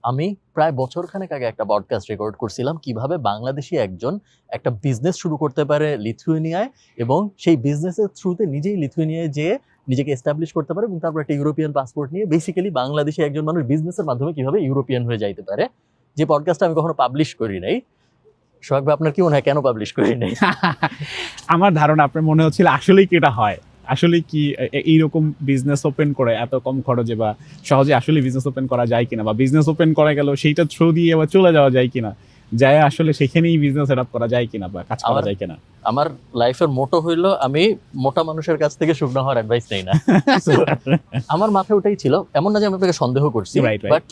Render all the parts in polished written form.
আমি প্রায় বছরখানেক আগে একটা পডকাস্ট রেকর্ড করছিলাম কিভাবে বাংলাদেশি একজন একটা বিজনেস শুরু করতে পারে লিথুয়েনিয়ায় এবং সেই বিজনেসের থ্রুতে নিজেই লিথুয়েনিয়ায় যেয়ে নিজেকে এস্টাবলিশ করতে পারে এবং তারপর একটা ইউরোপিয়ান পাসপোর্ট নিয়ে বেসিক্যালি বাংলাদেশি একজন মানুষ বিজনেসের মাধ্যমে কিভাবে ইউরোপিয়ান হয়ে যাইতে পারে। যে পডকাস্টটা আমি কখনো পাবলিশ করি নাই। সোহাগ ভাই, আপনার কি মনে হয় কেন পাবলিশ করি নাই? আমার ধারণা আপনার মনে হচ্ছিল আসলেই কি এটা হয়, আসলে কি এইরকম বিজনেস ওপেন করে এত কম খরচে বা সহজে আসলে বিজনেস ওপেন করা যায় কিনা, বা বিজনেস ওপেন করা গেল সেইটা থ্রু দিয়ে আবার চলে যাওয়া যায় কিনা, যায় আসলে সেখানেই বিজনেস সেট আপ করা যায় কিনা বা কাজ করা যায় কিনা। আমার লাইফের মোটো হইলো আমি মোটা মানুষের কাছ থেকে শুকনো হওয়ার অ্যাডভাইস নেই না। আমার মাথায় ওটাই ছিল, এমন না যে আমি আপনাকে সন্দেহ করছি, বাট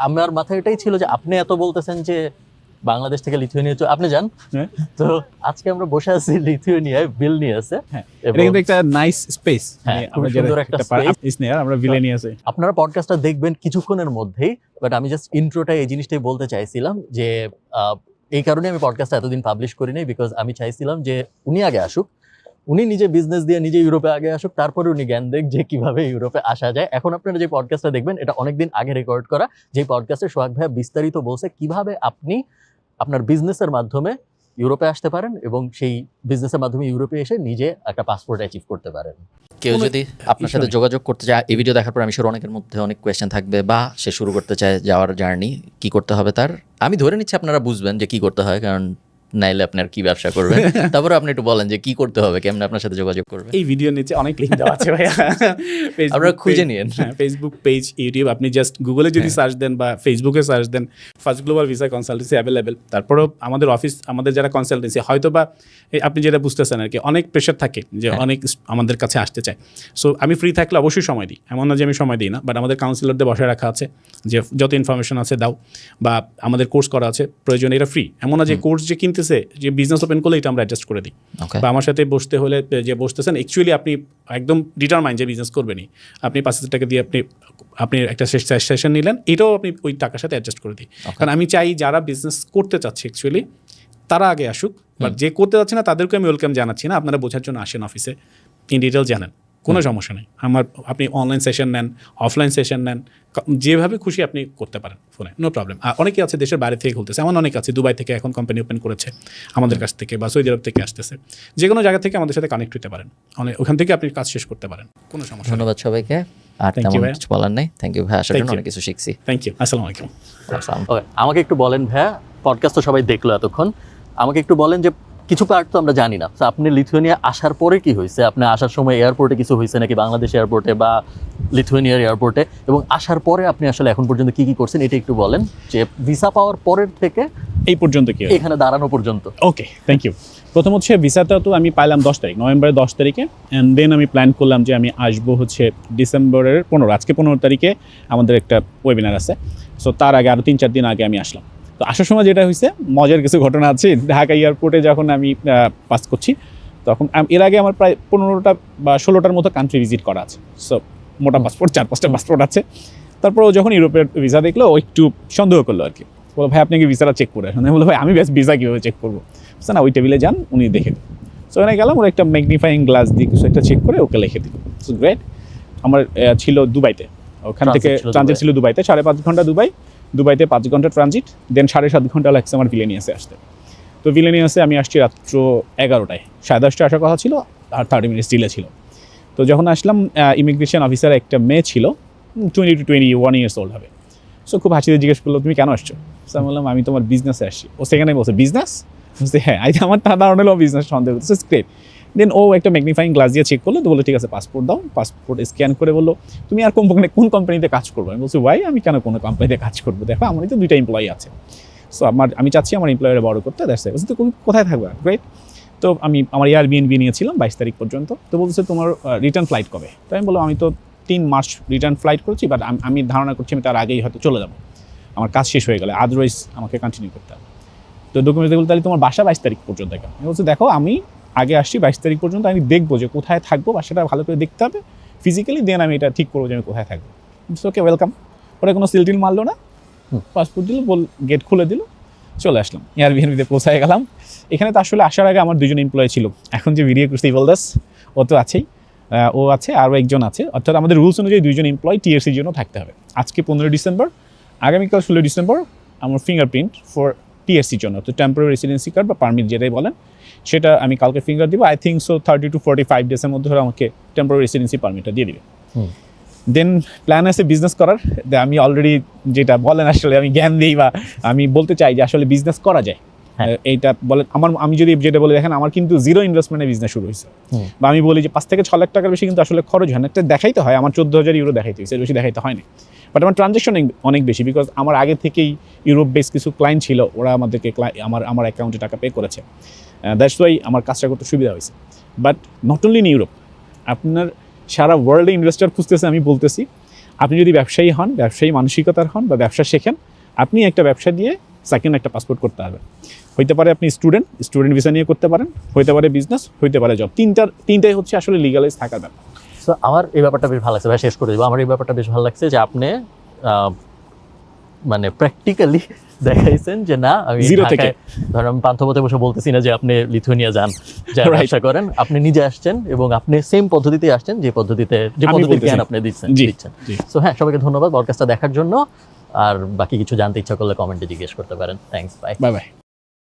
আমার মাথায় এটাই ছিল যে আপনি এত বলতেছেন যে বাংলাদেশ থেকে লিথুয়েনিয়া আপনি যান, তো আজকে আমরা বসে আছি লিথুয়েনিয়ায়, ভিলনিয়াসে। এটা কিন্তু একটা নাইস স্পেস, আমরা সুন্দর একটা স্পেস নিয়ে আমরা ভিলনিয়াসে। আপনারা পডকাস্টটা দেখবেন কিছুক্ষণের মধ্যেই, বাট আমি জাস্ট ইন্ট্রোটা এই জিনিসটাই বলতে চাইছিলাম যে এই কারণে আমি পডকাস্টটা এতদিন পাবলিশ করি নাই, বিকজ আমি চাইছিলাম যে উনি আগে আসুক, উনি নিজে বিজনেস দিয়ে নিজে ইউরোপে আগে আসুক, তারপরে উনি জ্ঞান দেখ যে কিভাবে ইউরোপে আসা যায়। এখন আপনারা যে পডকাস্টটা দেখবেন এটা অনেকদিন আগে রেকর্ড করা, যে পডকাস্টে সোহাগ ভাইয়া বিস্তারিত বলছে কিভাবে আপনি আপনার বিজনেসের মাধ্যমে ইউরোপে আসতে পারেন এবং সেই বিজনেসের মাধ্যমে ইউরোপে এসে নিজে একটা পাসপোর্ট অ্যাচিভ করতে পারেন। কেউ যদি আপনার সাথে যোগাযোগ করতে চায় এই ভিডিও দেখার পর, আমি শিওর অনেকের মধ্যে অনেক কোয়েশ্চেন থাকবে, বা সে শুরু করতে চায় যাওয়ার জার্নি, কি করতে হবে তার। আমি ধরে নিচ্ছি আপনারা বুঝবেন যে কি করতে হয়, কারণ নাইলে আপনার কি ব্যবসা করবেন। তারপরে আপনি একটু বলেন যে কি করতে হবে, কেমন আপনার সাথে যোগাযোগ করবে। এই ভিডিওর নিচে অনেক লিংক দেওয়া আছে ভাইয়া, আপনারা খুঁজে নিন। ফেসবুক পেজ, ইউটিউব, আপনি জাস্ট গুগলে যদি সার্চ দেন বা ফেসবুকে সার্চ দেন, first global visa consultancy available. তারপরেও আমাদের অফিস, আমাদের যারা কনসালটেন্সি, হয়তো বা আপনি যেটা বুঝতেছেন আর কি, অনেক প্রেশার থাকে যে অনেক আমাদের কাছে আসতে চায়। সো আমি ফ্রি থাকলে অবশ্যই সময় দিই, এমন না যে আমি সময় দিই না, বাট আমাদের কাউন্সিলরদের বসায় রাখা আছে যে যত ইনফরমেশন আছে দাও, বা আমাদের কোর্স করা আছে প্রয়োজন, এটা ফ্রি। এমন না যে কোর্স যে কিনতেছে, যে বিজনেস ওপেন করলে এটা আমরা অ্যাডজাস্ট করে দিই, বা আমার সাথে বসতে হলে যে বসতেছেন অ্যাকচুয়ালি আপনি একদম ডিটারমাইন্ড যে বিজনেস করবেনই, আপনি 5,000 টাকা দিয়ে আপনি একটা সেশন নিলেন, এটাও আপনি ওই টাকার সাথে অ্যাডজাস্ট করে দিই। কারণ আমি চাই যারা বিজনেস করতে চাচ্ছে অ্যাকচুয়ালি তারা আগে আসুক, বাট যে করতে যাচ্ছে না তাদেরকে আমি ওয়েলকাম জানাচ্ছি না, আপনারা বোঝার জন্য আসেন অফিসে, ইন ডিটেল জানেন, কোনো সমস্যা নেই। আপনি অনলাইন সেশন নেন, অফলাইন সেশন নেন, যেভাবে খুশি আপনি করতে পারেন ফোনে, নো প্রবলেম। আর অনেকে আছে দেশের বাইরে থেকে খুলতেছে, এমন অনেক আছে দুবাই থেকে এখন কোম্পানি ওপেন করেছে আমাদের কাছ থেকে, বা সৌদি আরব থেকে আসতেছে, যে কোনো জায়গা থেকে আমাদের সাথে কানেক্ট হতে পারেন, ওখান থেকে আপনি কাজ শেষ করতে পারেন, কোনো সমস্যা। ধন্যবাদ সবাইকে, আর তেমন কিছু বলার নেই। থ্যাংক ইউ ভাই, আসার জন্য অনেক কিছু শিখছি। থ্যাংক ইউ, আসসালামু আলাইকুম। আমাকে একটু বলেন ভাইয়া, পডকাস্ট তো সবাই দেখলো এতক্ষণ, আমাকে একটু বলেন যে কিছু পার্ট তো আমরা জানি না, তো আপনি লিথুয়েনিয়া আসার পরে কি হয়েছে, আপনি আসার সময় এয়ারপোর্টে কিছু হয়েছে নাকি বাংলাদেশ এয়ারপোর্টে বা লিথুয়েনিয়ার এয়ারপোর্টে, এবং আসার পরে আপনি আসলে এখন পর্যন্ত কি কি করছেন এটা একটু বলেন, যে ভিসা পাওয়ার পরের থেকে এই পর্যন্ত কি এখানে দাঁড়ানো পর্যন্ত। ওকে, থ্যাংক ইউ। প্রথম হচ্ছে ভিসাটা তো আমি পাইলাম 10 তারিখ, নভেম্বরের 10 তারিখে, অ্যান্ড দেন আমি প্ল্যান করলাম যে আমি আসবো হচ্ছে ডিসেম্বরের 15, আজকে 15 তারিখে আমাদের একটা ওয়েবিনার আছে, সো তার আগে আরও 3-4 দিন আগে আমি আসলাম। তো আসার সময় যেটা হয়েছে, মজার কিছু ঘটনা আছে। ঢাকা এয়ারপোর্টে যখন আমি পাস করছি, তখন এর আগে আমার প্রায় 15টা বা 16টার মতো কান্ট্রি ভিজিট করা আছে, সো মোটা পাসপোর্ট, 4-5টা পাসপোর্ট আছে। তারপর যখন ইউরোপের ভিসা দেখলো, ও একটু সন্দেহ করলো আর কি, বলো ভাই আপনি কি ভিসাটা চেক করে আসেন? বলো ভাই আমি বেশ ভিসা কীভাবে চেক করবো, বুঝছে না, ওই টেবিলে যান, উনি দেখে দিন। সো ওখানে গেলাম, ওর একটা ম্যাগনিফাইং গ্লাস দিয়ে কিছু একটা চেক করে ওকে লিখে দিল। So great. আমার ছিল দুবাইতে, ওখান থেকে ট্রানজিট ছিল দুবাইতে, 5.5 ঘন্টা দুবাইতে 5 ঘন্টা ট্রানজিট, দেন 7.5 ঘন্টা লাগছে আমার ভিলেনিয়াসে আসতে। তো ভিলেনিয়াসে আমি আসছি রাত্র 11টায়, 10:30টায় আসার কথা ছিল, আর 30 মিনিটস ডিলে ছিল। তো যখন আসলাম, ইমিগ্রেশন অফিসার একটা মেয়ে ছিল, 20 to 21 ইয়ার্স ওল্ড হবে। সো খুব হাসিতে জিজ্ঞেস করলো তুমি কেন আসছো? সো আমি বললাম আমি তোমার বিজনেসে আসছি। ও সেখানে বলছে বিজনেস? বলছে হ্যাঁ। আমার ধারণা হলো বিজনেস সন্দেহ করছে, গ্রেট। দেন ও একটা ম্যাগনিফাইং গ্লাস দিয়ে চেক করলো, তো বললো ঠিক আছে পাসপোর্ট দাও। পাসপোর্ট স্ক্যান করে বললো তুমি আর কোন কোম্পানিতে কাজ করবো? আমি বলছি ওয়াই, আমি কেন কোনো কোম্পানিতে কাজ করবো, দেখো আমারই তো 2টা এমপ্লয়ি আছে, সো আমি চাচ্ছি আমার এমপ্লয়ারে বড় করতে, দ্যাটস ইট। তো কোথায় থাকবে? গ্রেট। তো আমার এয়ারবিএনবি নিয়েছিলাম 22 তারিখ পর্যন্ত। তো বলছে তোমার রিটার্ন ফ্লাইট কবে? তো আমি বললাম আমি তো 3 মার্চ রিটার্ন ফ্লাইট করছি, বাট আমি ধারণা করছি আমি তার আগেই হয়তো চলে যাবো, আমার কাজ শেষ হয়ে গেলে, আদারওয়াইজ আমাকে কন্টিনিউ করতে হবে। তো ডকুমেন্টস বলতে তাহলে তোমার বাসা 22 তারিখ পর্যন্ত কেন? আমি বলছি দেখো আমি আগে আসছি 22 তারিখ পর্যন্ত, আমি দেখবো যে কোথায় থাকবো, বাসাটা ভালো করে দেখতে হবে ফিজিক্যালি, দেন আমি এটা ঠিক করবো যে আমি কোথায় থাকবো। Okay welcome. ওরা কোনো সিলটিল মারলো না, পাসপোর্ট দিল, গেট খুলে দিল, চলে আসলাম এয়ারবিএনবিতে পৌঁছায় গেলাম। এখানে তো আসলে আসার আগে আমার 2জন এমপ্লয়ি ছিল, এখন যে ভিডিও করছি ইভলদাস ও তো আছেই, ও আছে, আরও একজন আছে, অর্থাৎ আমাদের রুলস অনুযায়ী 2জন এমপ্লয়ি টিএসসির জন্য থাকতে হবে। আজকে 15 ডিসেম্বর, আগামীকাল 16 ডিসেম্বর আমার ফিঙ্গারপ্রিন্ট ফর টিএসসির জন্য, তো টেম্পোরারি রেসিডেন্সি কার্ড বা পারমিট যেটাই বলেন, সেটা আমি কালকে ফিঙ্গার দিব। আই থিঙ্ক সো 30 to 45 ডেজের মধ্যে আমাকে টেম্পোরারি রেসিডেন্সি পারমিটটা দিয়ে দিবে। দেন প্ল্যান আছে বিজনেস করার। আমি অলরেডি যেটা বলেন আসলে আমি জ্ঞান দিই বা আমি বলতে চাই যে আসলে বিজনেস করা যায়। এইটা বলেন আমি যদি যেটা বলে দেখেন, আমার কিন্তু জিরো ইনভেস্টমেন্টে বিজনেস শুরু হয়েছে, বা আমি বলি যে 5 থেকে 6 লাখ টাকার বেশি কিন্তু আসলে খরচ হয় না। একটা দেখাইতে হয়, আমার 14,000 ইউরো দেখাইতে হয়েছে, এর বেশি দেখাইতে হয়নি। বাট আমার ট্রানজ্যাকশন অনেক বেশি, বিকজ আমার আগে থেকেই ইউরোপ বেস কিছু ক্লায়েন্ট ছিল, ওরা আমাদেরকে আমার অ্যাকাউন্টে টাকা পে করেছে। দ্যাটস ওয়াই আমার কাজটা করতে সুবিধা হয়েছে। But not only in Europe, আপনার সারা ওয়ার্ল্ডে ইনভেস্টর খুঁজতেছে। আমি বলতেছি, আপনি যদি ব্যবসায়ী হন, ব্যবসায়ী মানসিকতার হন বা ব্যবসা শেখেন, আপনি একটা ব্যবসা দিয়ে সেকেন্ড একটা পাসপোর্ট করতে পারবেন। হইতে পারে আপনি স্টুডেন্ট ভিসা নিয়ে করতে পারেন, হইতে পারে বিজনেস, হইতে পারে জব। তিনটাই হচ্ছে আসলে লিগালাইজ থাকার ব্যাপার। সো আমার এই ব্যাপারটা বেশ ভালো লাগছে, ভাই শেষ করে দেবো। আমার এই ব্যাপারটা বেশ ভালো লাগছে যে আপনি মানে প্র্যাকটিক্যালি দেখাইছেন যে না, আমি জিরো থেকে, ধরেন আমি পান্থপথে বসে বলতেছি না যে আপনি লিথুয়ানিয়া যান, যা ব্যবসা করেন। আপনি নিজে আসছেন এবং আপনি সেম পদ্ধতিতে আসছেন যে পদ্ধতিতে জ্ঞান আপনি দিচ্ছেন। সো হ্যাঁ, সবাইকে ধন্যবাদ পডকাস্টটা দেখার জন্য। আর বাকি কিছু জানতে ইচ্ছা করলে কমেন্টে জিজ্ঞেস করতে পারেন। Thanks, bye bye.